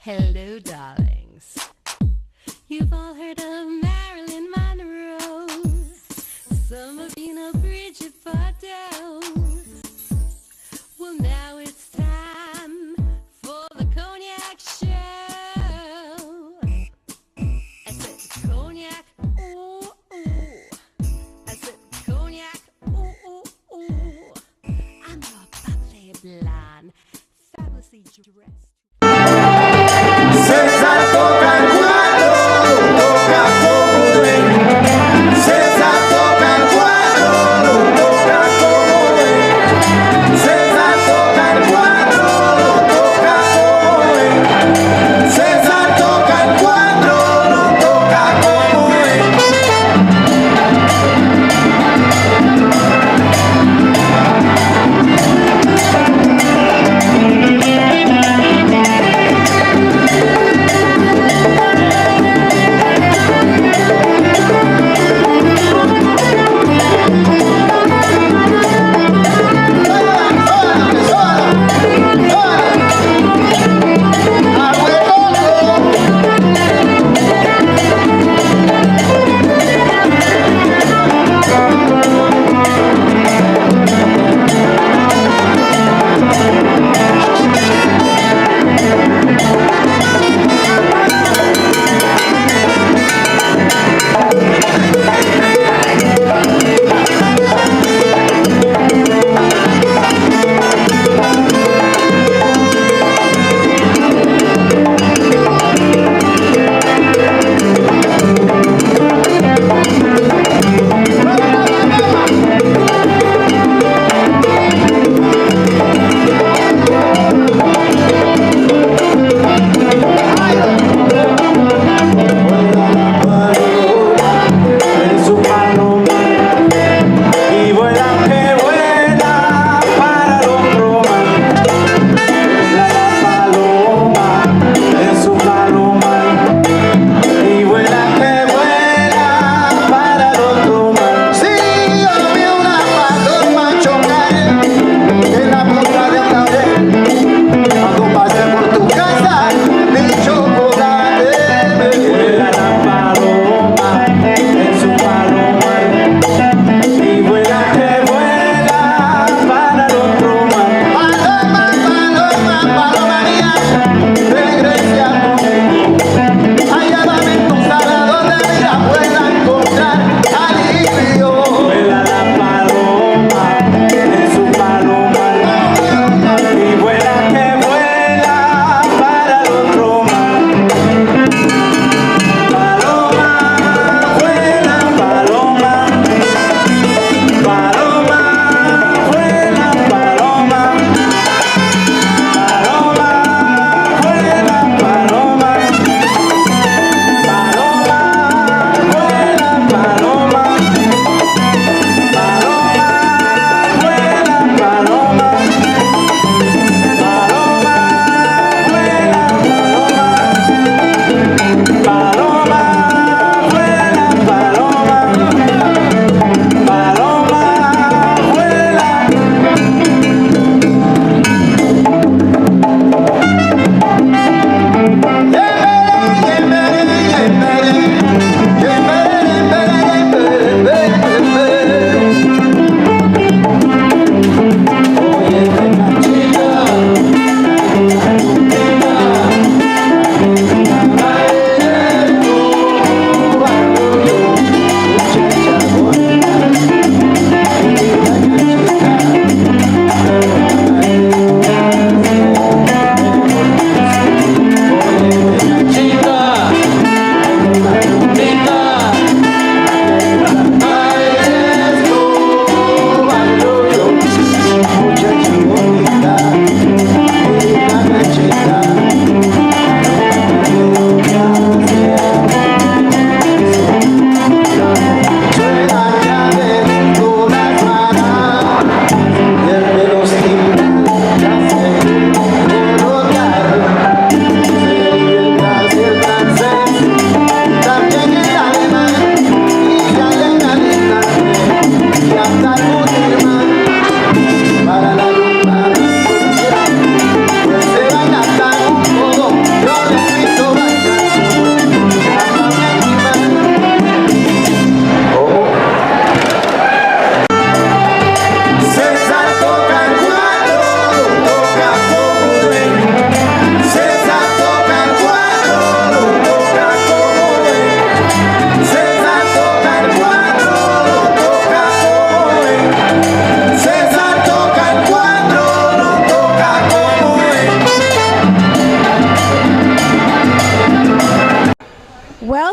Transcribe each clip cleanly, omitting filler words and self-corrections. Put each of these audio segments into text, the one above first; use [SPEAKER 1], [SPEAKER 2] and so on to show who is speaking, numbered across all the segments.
[SPEAKER 1] Hello, darlings. You've all heard of Marilyn Monroe. Some of you know Bridget Bardot. Well, now it's time for the Cognac show. I said Cognac, ooh, ooh. I said Cognac, ooh, ooh, ooh. I'm your bubbly blonde, fabulously dressed.
[SPEAKER 2] César toca el cuatro, toca como él. César toca el cuatro, toca como él. César toca el cuatro, toca como él. César toca el cuatro, toca como él.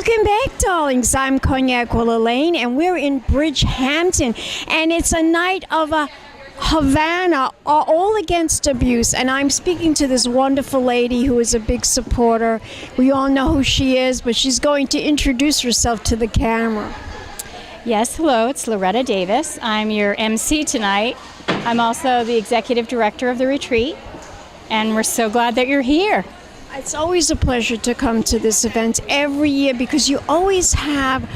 [SPEAKER 3] Welcome back, darlings. I'm Cognac Wellerlane, and we're in Bridgehampton, and it's a night of a Havana, all against abuse. And I'm speaking to this wonderful lady who is a big supporter. We all know who she is, but she's going to introduce herself to the camera.
[SPEAKER 4] Yes, hello, it's Loretta Davis. I'm your MC tonight. I'm also the executive director of the retreat, and we're so glad that you're here.
[SPEAKER 3] It's always a pleasure to come to this event every year because you always have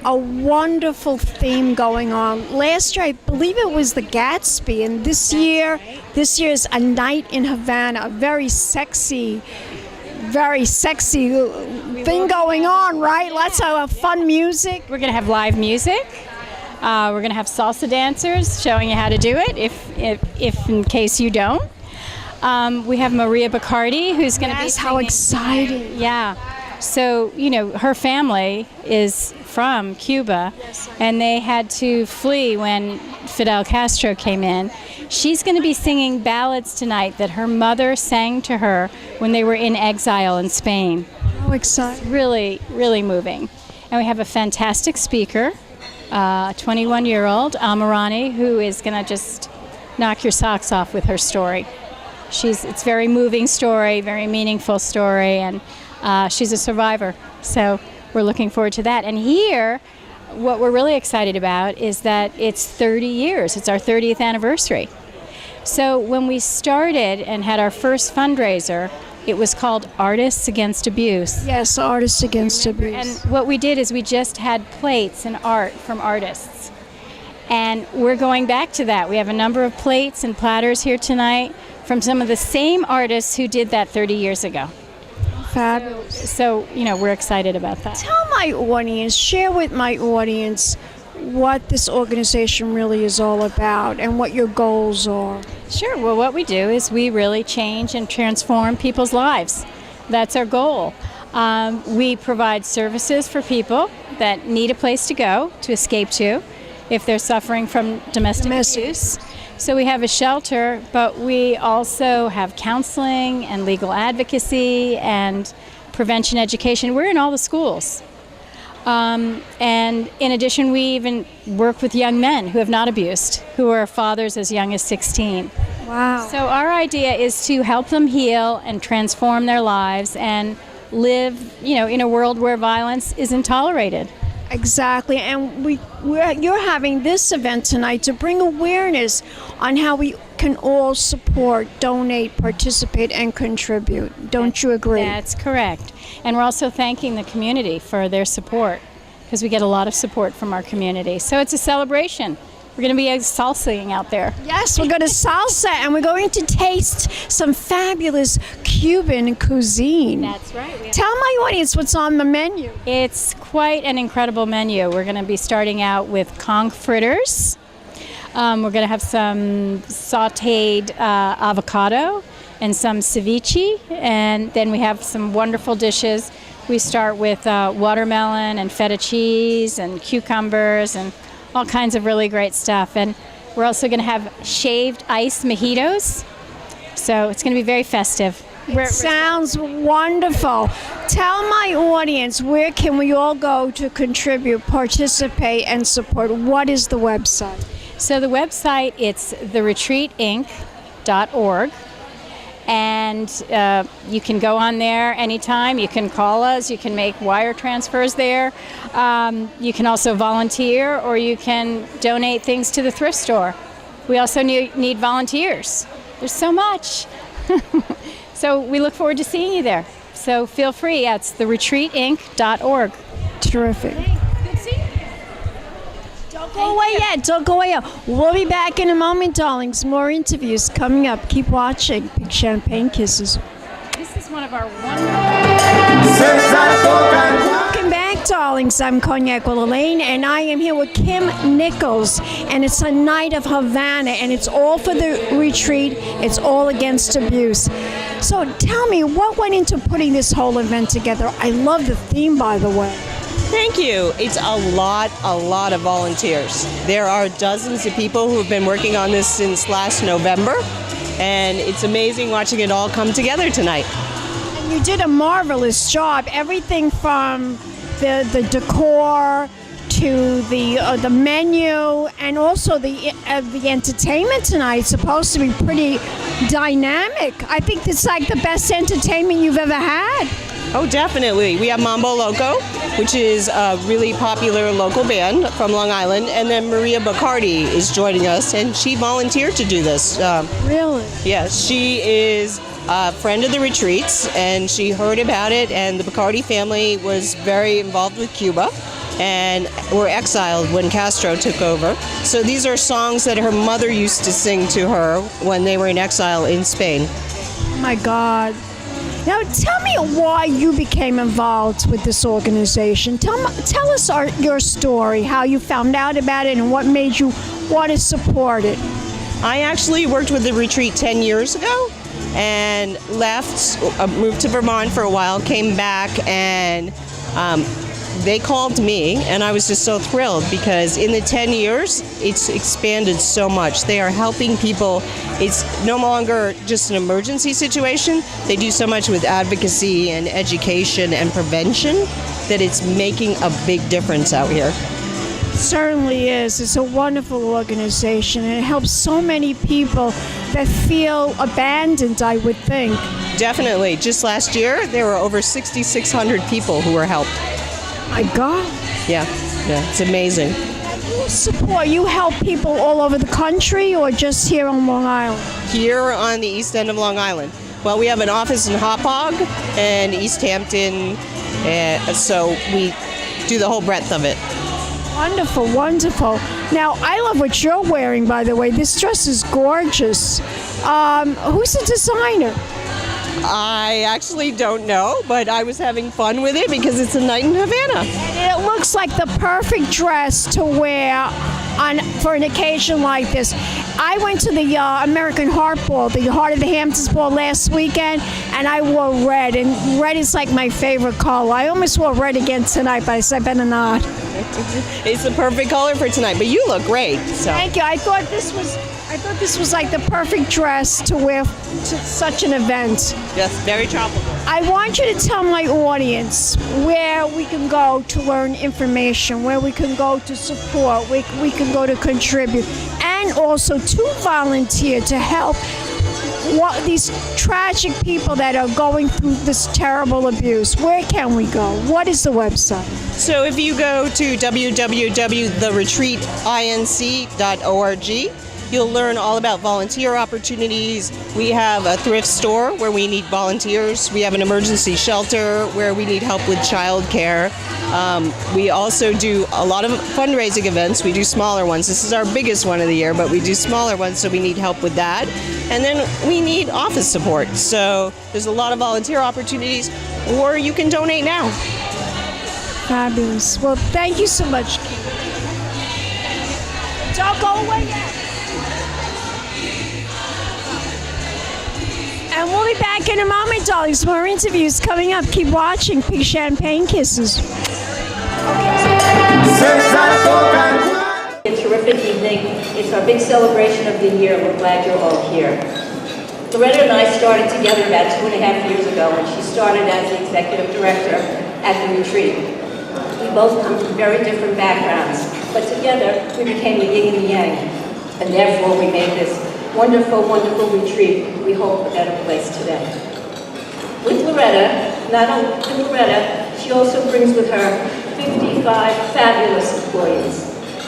[SPEAKER 3] a wonderful theme going on. Last year, I believe it was the Gatsby, and this year is a night in Havana, a very sexy thing going on, right? Lots of fun music.
[SPEAKER 4] We're going to have live music. We're going to have salsa dancers showing you how to do it, if in case you don't. We have Maria Bacardi, who's going to be singing.
[SPEAKER 3] How exciting.
[SPEAKER 4] Yeah. So, you know, her family is from Cuba, and they had to flee when Fidel Castro came in. She's going to be singing ballads tonight that her mother sang to her when they were in exile in Spain.
[SPEAKER 3] How exciting.
[SPEAKER 4] Really, really moving. And we have a fantastic speaker, a 21-year-old, Amirani, who is going to just knock your socks off with her story. It's a very moving story, very meaningful story, and she's a survivor. So we're looking forward to that. And here, what we're really excited about is that it's 30 years. It's our 30th anniversary. So when we started and had our first fundraiser, it was called Artists Against Abuse.
[SPEAKER 3] Yes, Artists Against Abuse.
[SPEAKER 4] And what we did is we just had plates and art from artists. And we're going back to that. We have a number of plates and platters here tonight from some of the same artists who did that 30 years ago.
[SPEAKER 3] Fabulous.
[SPEAKER 4] So, you know, we're excited about that.
[SPEAKER 3] Tell my audience, share with my audience what this organization really is all about and what your goals are.
[SPEAKER 4] Sure. Well, what we do is we really change and transform people's lives. That's our goal. We provide services for people that need a place to go, to escape to, if they're suffering from domestic abuse. So we have a shelter, but we also have counseling and legal advocacy and prevention education. We're in all the schools. And in addition, we even work with young men who have not abused, who are fathers as young as 16.
[SPEAKER 3] Wow.
[SPEAKER 4] So our idea is to help them heal and transform their lives and live, you know, in a world where violence isn't tolerated.
[SPEAKER 3] Exactly, and you're having this event tonight to bring awareness on how we can all support, donate, participate, and contribute. Don't you agree?
[SPEAKER 4] That's correct. And we're also thanking the community for their support, because we get a lot of support from our community. So it's a celebration. We're going to be salsaing out there.
[SPEAKER 3] Yes, we're going to salsa, and we're going to taste some fabulous Cuban cuisine.
[SPEAKER 4] That's right.
[SPEAKER 3] Tell my audience what's on the menu.
[SPEAKER 4] It's quite an incredible menu. We're going to be starting out with conch fritters. We're going to have some sautéed avocado and some ceviche, and then we have some wonderful dishes. We start with watermelon and feta cheese and cucumbers and all kinds of really great stuff. And we're also going to have shaved ice mojitos. So it's going to be very festive.
[SPEAKER 3] Sounds wonderful. Tell my audience, where can we all go to contribute, participate, and support? What is the website?
[SPEAKER 4] So the website, it's theretreatinc.org. And you can go on there anytime. You can call us. You can make wire transfers there. You can also volunteer, or you can donate things to the thrift store. We also need volunteers. There's so much. So we look forward to seeing you there. So feel free. It's theretreatinc.org.
[SPEAKER 3] Terrific.
[SPEAKER 4] Good seeing you.
[SPEAKER 3] Don't go away yet. Don't go away yet. We'll be back in a moment, darlings. More interviews coming up. Keep watching. Big champagne kisses.
[SPEAKER 4] This is one of our wonderful...
[SPEAKER 3] Welcome back, darlings. I'm Cognac Wellerlane, and I am here with Kim Nichols, and it's a night of Havana, and it's all for the retreat. It's all against abuse. So tell me, what went into putting this whole event together? I love the theme, by the way.
[SPEAKER 5] Thank you. It's a lot of volunteers. There are dozens of people who have been working on this since last November, and it's amazing watching it all come together tonight.
[SPEAKER 3] You did a marvelous job. Everything from the decor to the menu, and also the entertainment tonight is supposed to be pretty dynamic. I think it's like the best entertainment you've ever had.
[SPEAKER 5] Oh, definitely. We have Mambo Loco, which is a really popular local band from Long Island, and then Maria Bacardi is joining us, and she volunteered to do this.
[SPEAKER 3] Really?
[SPEAKER 5] Yes, she is a friend of the retreats, and she heard about it, and the Bacardi family was very involved with Cuba and were exiled when Castro took over. So these are songs that her mother used to sing to her when they were in exile in Spain.
[SPEAKER 3] Oh my God. Now tell me why you became involved with this organization. Tell us your story, how you found out about it and what made you want to support it.
[SPEAKER 5] I actually worked with the retreat 10 years ago and left, moved to Vermont for a while, came back, and they called me, and I was just so thrilled because in the 10 years, it's expanded so much. They are helping people. It's no longer just an emergency situation. They do so much with advocacy and education and prevention that it's making a big difference out here.
[SPEAKER 3] Certainly is. It's a wonderful organization, and it helps so many people that feel abandoned, I would think.
[SPEAKER 5] Definitely. Just last year, there were over 6,600 people who were helped.
[SPEAKER 3] My God.
[SPEAKER 5] Yeah, it's amazing.
[SPEAKER 3] You help people all over the country or just here on Long Island?
[SPEAKER 5] Here on the east end of Long Island. Well, we have an office in Hauppauge and East Hampton, so we do the whole breadth of it.
[SPEAKER 3] Wonderful, wonderful. Now, I love what you're wearing, by the way. This dress is gorgeous. Who's the designer?
[SPEAKER 5] I actually don't know, but I was having fun with it because it's a night in Havana.
[SPEAKER 3] And it looks like the perfect dress to wear for an occasion like this. I went to the American Heart Ball, the Heart of the Hamptons Ball last weekend, and I wore red, and red is like my favorite color. I almost wore red again tonight, but I said I better not.
[SPEAKER 5] It's the perfect color for tonight, but you look great. So.
[SPEAKER 3] Thank you. I thought this was like the perfect dress to wear to such an event.
[SPEAKER 5] Yes, very tropical.
[SPEAKER 3] I want you to tell my audience where we can go to learn information, where we can go to support, where we can go to contribute, and also to volunteer to help these tragic people that are going through this terrible abuse. Where can we go? What is the website?
[SPEAKER 5] So if you go to www.theretreatinc.org, you'll learn all about volunteer opportunities. We have a thrift store where we need volunteers. We have an emergency shelter where we need help with childcare. We also do a lot of fundraising events. We do smaller ones. This is our biggest one of the year, but we do smaller ones, so we need help with that. And then we need office support. So there's a lot of volunteer opportunities, or you can donate now.
[SPEAKER 3] Fabulous. Well, thank you so much, Kimberly. Don't go away yet. And we'll be back in a moment, darlings. More interviews coming up. Keep watching. Big champagne kisses.
[SPEAKER 6] A terrific evening. It's our big celebration of the year. We're glad you're all here. Loretta and I started together about 2.5 years ago, and she started as the executive director at the retreat. We both come from very different backgrounds, but together we became the yin and the yang, and therefore we made this wonderful, wonderful retreat. We hope a better place today. With Loretta, she also brings with her 55 fabulous employees.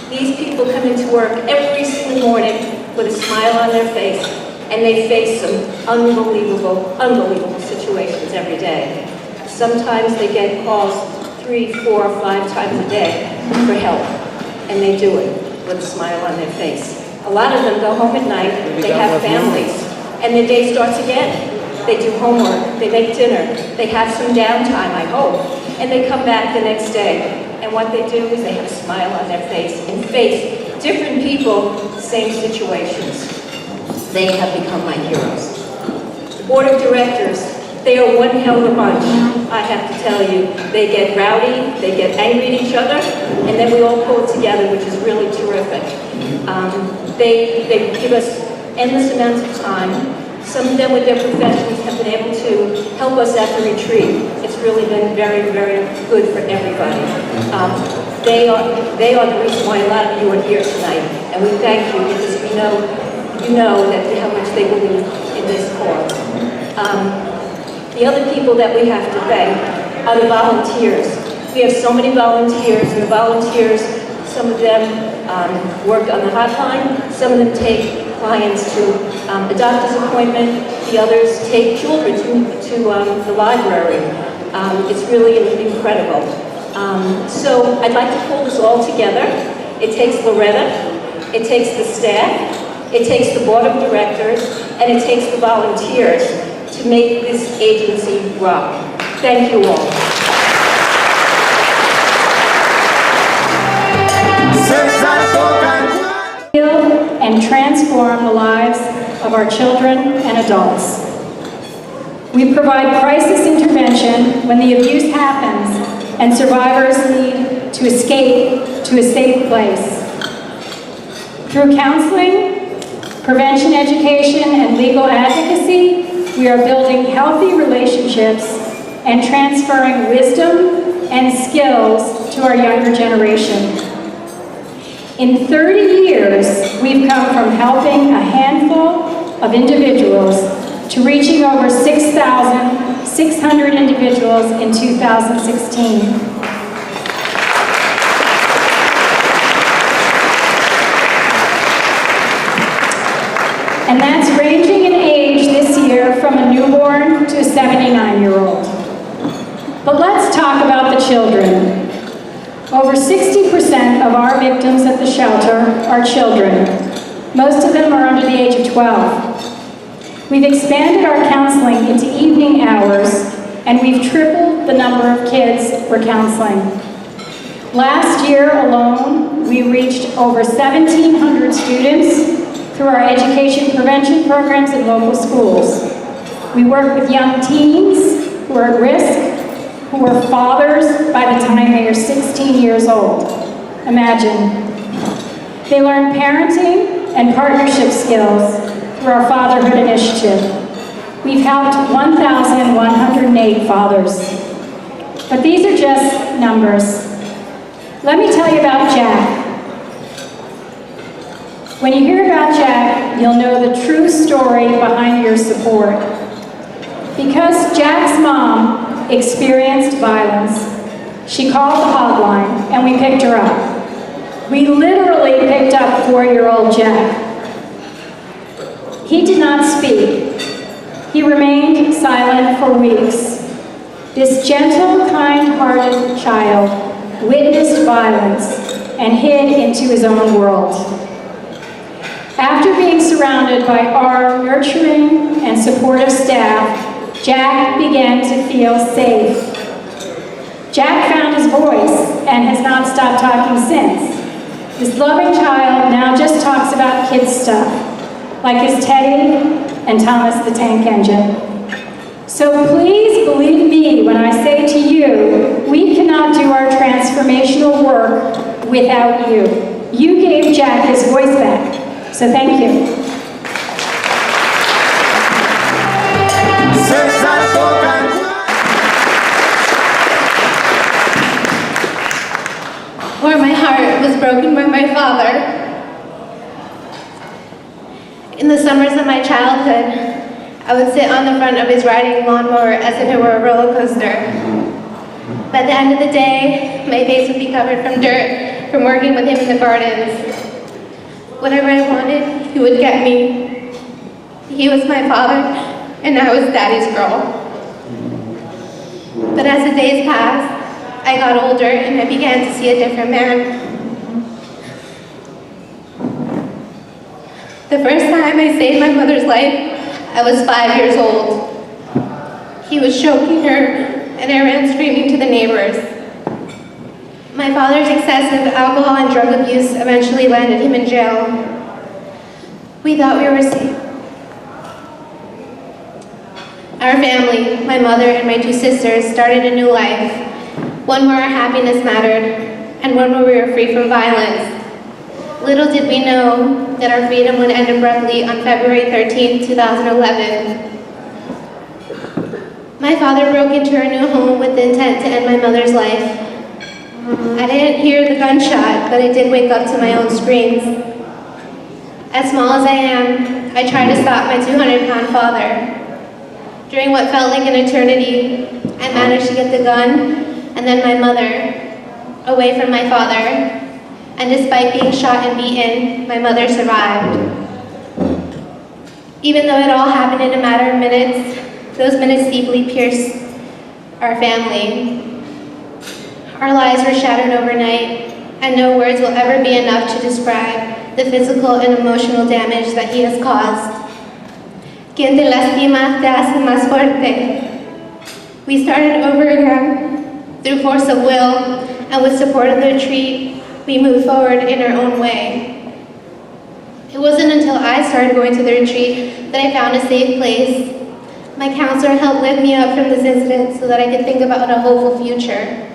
[SPEAKER 6] These people come into work every single morning with a smile on their face, and they face some unbelievable, unbelievable situations every day. Sometimes they get calls 3, 4, 5 times a day for help, and they do it with a smile on their face. A lot of them go home at night, they have families, and their day starts again. They do homework, they make dinner, they have some downtime, I hope, and they come back the next day. And what they do is they have a smile on their face and face different people, same situations. They have become my heroes. The board of directors, they are one hell of a bunch. I have to tell you, they get rowdy, they get angry at each other, and then we all pull it together, which is really terrific. They give us endless amounts of time. Some of them with their professions have been able to help us at the retreat. It's really been very, very good for everybody. They are the reason why a lot of you are here tonight, and we thank you because we know you know that how much they believe in this cause. The other people that we have to thank are the volunteers. We have so many volunteers, and the volunteers, some of them work on the hotline, some of them take clients to a doctor's appointment, the others take children to the library. It's really incredible. So I'd like to pull this all together. It takes Loretta, it takes the staff, it takes the board of directors, and it takes the volunteers to make this agency rock. Thank you all.
[SPEAKER 4] And transform the lives of our children and adults. We provide crisis intervention when the abuse happens and survivors need to escape to a safe place. Through counseling, prevention education, and legal advocacy, we are building healthy relationships and transferring wisdom and skills to our younger generation. In 30 years, we've come from helping a handful of individuals to reaching over 6,600 individuals in 2016. And that's ranging in age this year from a newborn to a 79-year-old. But let's talk about the children. Over 60% of our victims at the shelter are children. Most of them are under the age of 12. We've expanded our counseling into evening hours, and we've tripled the number of kids we're counseling. Last year alone, we reached over 1,700 students through our education prevention programs in local schools. We work with young teens who are at risk, who are fathers by the time they are 16 years old. Imagine. They learn parenting and partnership skills through our Fatherhood Initiative. We've helped 1,108 fathers. But these are just numbers. Let me tell you about Jack. When you hear about Jack, you'll know the true story behind your support. Because Jack's mom experienced violence, she called the hotline and we picked her up. We literally picked up 4-year-old Jack. He did not speak. He remained silent for weeks. This gentle, kind-hearted child witnessed violence and hid into his own world. After being surrounded by our nurturing and supportive staff, Jack began to feel safe. Jack found his voice and has not stopped talking since. This loving child now just talks about kids stuff, like his Teddy and Thomas the Tank Engine. So please believe me when I say to you, we cannot do our transformational work without you. You gave Jack his voice back, so thank you.
[SPEAKER 7] Where my heart was broken by my father. In the summers of my childhood, I would sit on the front of his riding lawnmower as if it were a roller coaster. By the end of the day, my face would be covered from dirt from working with him in the gardens. Whatever I wanted, he would get me. He was my father, and I was Daddy's girl. But as the days passed, I got older and I began to see a different man. The first time I saved my mother's life, I was 5 years old. He was choking her and I ran screaming to the neighbors. My father's excessive alcohol and drug abuse eventually landed him in jail. We thought we were safe. Our family, my mother and my 2 sisters, started a new life. One where our happiness mattered, and one where we were free from violence. Little did we know that our freedom would end abruptly on February 13, 2011. My father broke into our new home with the intent to end my mother's life. I didn't hear the gunshot, but I did wake up to my own screams. As small as I am, I tried to stop my 200-pound father. During what felt like an eternity, I managed to get the gun and then my mother away from my father. And despite being shot and beaten, my mother survived. Even though it all happened in a matter of minutes, those minutes deeply pierced our family. Our lives were shattered overnight, and no words will ever be enough to describe the physical and emotional damage that he has caused. Quien te lastima te hace más fuerte. We started over again through force of will, and with support of the retreat, we moved forward in our own way. It wasn't until I started going to the retreat that I found a safe place. My counselor helped lift me up from this incident so that I could think about a hopeful future.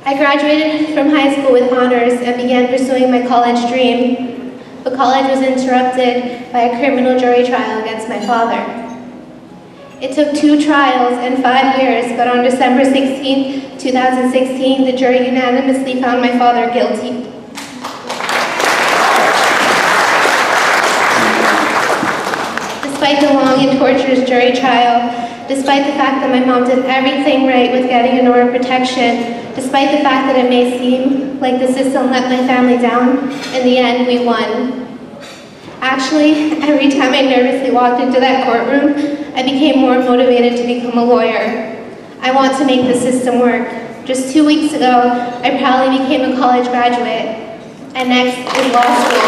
[SPEAKER 7] I graduated from high school with honors and began pursuing my college dream, but college was interrupted by a criminal jury trial against my father. It took 2 trials and 5 years, but on December 16, 2016, the jury unanimously found my father guilty. Despite the long and torturous jury trial, despite the fact that my mom did everything right with getting an order of protection, despite the fact that it may seem like the system let my family down, in the end, we won. Actually, every time I nervously walked into that courtroom, I became more motivated to become a lawyer. I want to make the system work. Just 2 weeks ago, I proudly became a college graduate, and next is law school.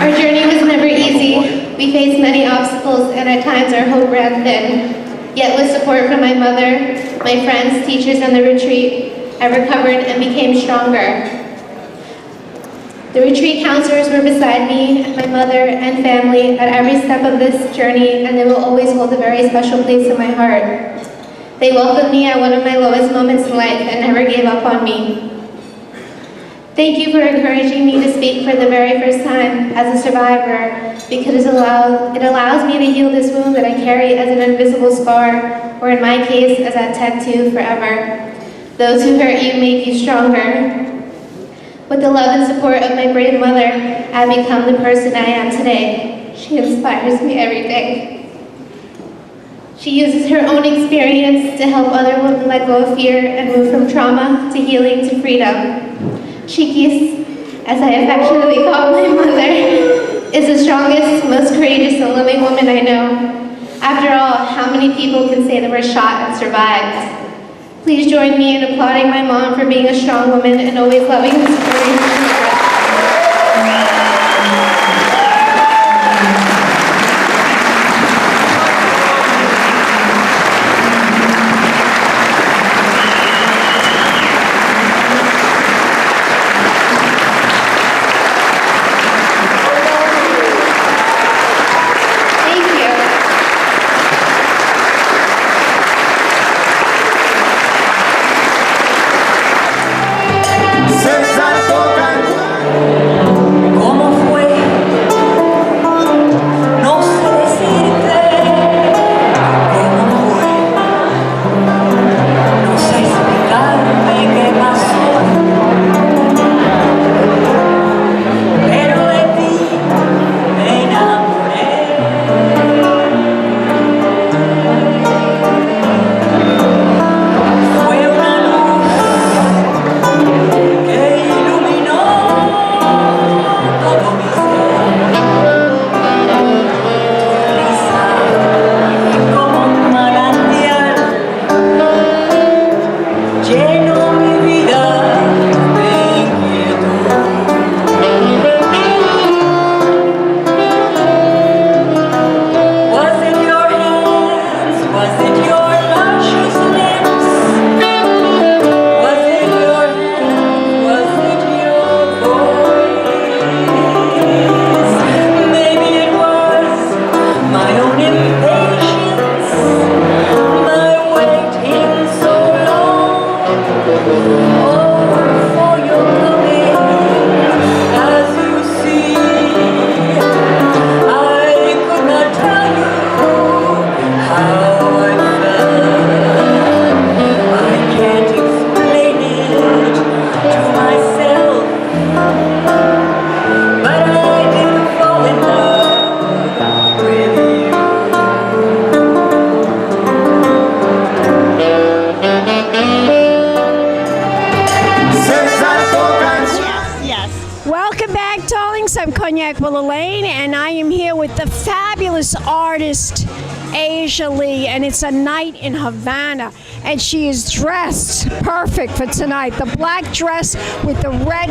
[SPEAKER 7] Our journey was never easy. We faced many obstacles, and at times our hope ran thin. Yet with support from my mother, my friends, teachers, and the retreat, I recovered and became stronger. The retreat counselors were beside me, my mother, and family at every step of this journey, and they will always hold a very special place in my heart. They welcomed me at one of my lowest moments in life and never gave up on me. Thank you for encouraging me to speak for the very first time as a survivor, because it allows me to heal this wound that I carry as an invisible scar, or in my case, as a tattoo forever. Those who hurt you make you stronger. With the love and support of my brave mother, I've become the person I am today. She inspires me every day. She uses her own experience to help other women let go of fear and move from trauma to healing to freedom. Chiquis, as I affectionately call my mother, is the strongest, most courageous and loving woman I know. After all, how many people can say they were shot and survived? Please join me in applauding my mom for being a strong woman and always loving and supporting her children.
[SPEAKER 2] Oh
[SPEAKER 3] I'm Cognac Wellerlane, and I am here with the fabulous artist Asia Lee, and it's a night in Havana, and she is dressed perfect for tonight. The black dress with the red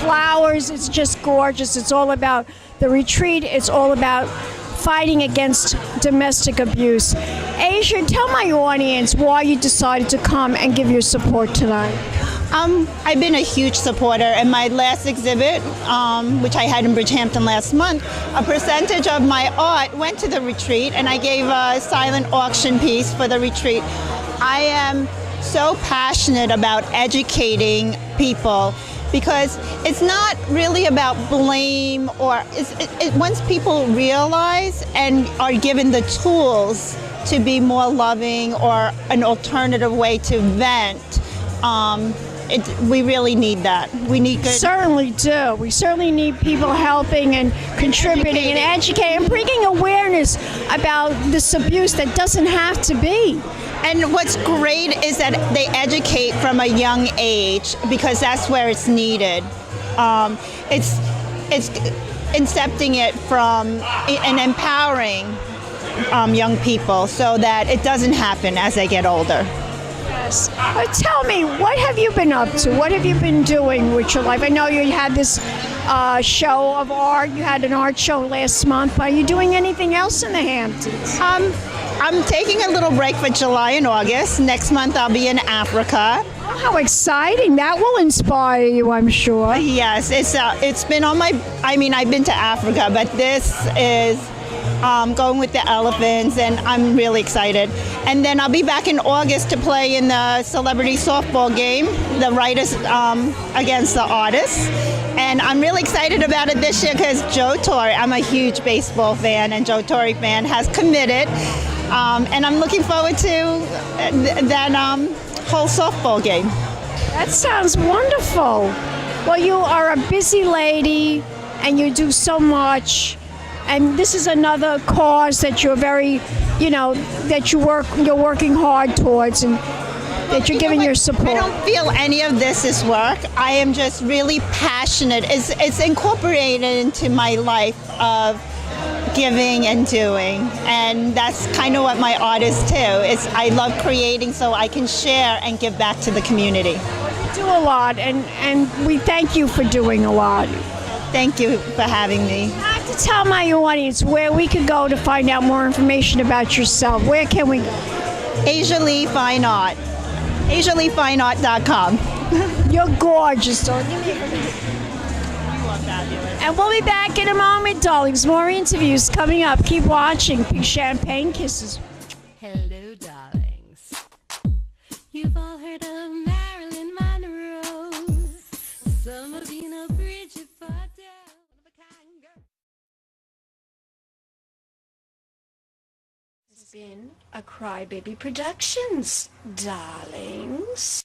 [SPEAKER 3] flowers, it's just gorgeous. It's all about the retreat. It's all about fighting against domestic abuse. Asia, tell my audience why you decided to come and give your support tonight.
[SPEAKER 8] I've been a huge supporter. In my last exhibit, which I had in Bridgehampton last month, a percentage of my art went to the retreat, and I gave a silent auction piece for the retreat. I am so passionate about educating people because it's not really about blame, or once people realize and are given the tools to be more loving or an alternative way to vent, we really need that. We need good.
[SPEAKER 3] Certainly do. We certainly need people helping and contributing and educating and bringing awareness about this abuse that doesn't have to be.
[SPEAKER 8] And what's great is that they educate from a young age because that's where it's needed. It's incepting it from and empowering young people so that it doesn't happen as they get older.
[SPEAKER 3] Yes. Tell me, what have you been up to? What have you been doing with your life? I know you had this show of art. You had an art show last month. Are you doing anything else in the Hamptons?
[SPEAKER 8] I'm taking a little break for July and August. Next month I'll be in Africa.
[SPEAKER 3] Oh, how exciting. That will inspire you, I'm sure.
[SPEAKER 8] Yes, it's been on my, I've been to Africa, but this is going with the elephants, and I'm really excited. And then I'll be back in August to play in the celebrity softball game, the writers against the artists. And I'm really excited about it this year because Joe Torre, I'm a huge baseball fan and Joe Torre fan, has committed. And I'm looking forward to that whole softball game.
[SPEAKER 3] That sounds wonderful. Well, you are a busy lady and you do so much. And this is another cause that you're very, that you're working hard towards, and that you're giving your support.
[SPEAKER 8] I don't feel any of this is work. I am just really passionate. It's incorporated into my life of giving and doing, and that's kind of what my art is too. I love creating so I can share and give back to the community.
[SPEAKER 3] You do a lot, and we thank you for doing a lot.
[SPEAKER 8] Thank you for having me.
[SPEAKER 3] I have to tell my audience where we could go to find out more information about yourself. Where can we go?
[SPEAKER 8] Asia Lee Fine Art. AsiaLeeFineArt.com.
[SPEAKER 3] You're gorgeous, darling.
[SPEAKER 8] You are fabulous.
[SPEAKER 3] And we'll be back in a moment, darlings. More interviews coming up. Keep watching. Big champagne kisses.
[SPEAKER 1] Hello, darlings. You've all heard of Marilyn Monroe. Some of you know Bridgehampton. This has been a Crybaby Productions, darlings.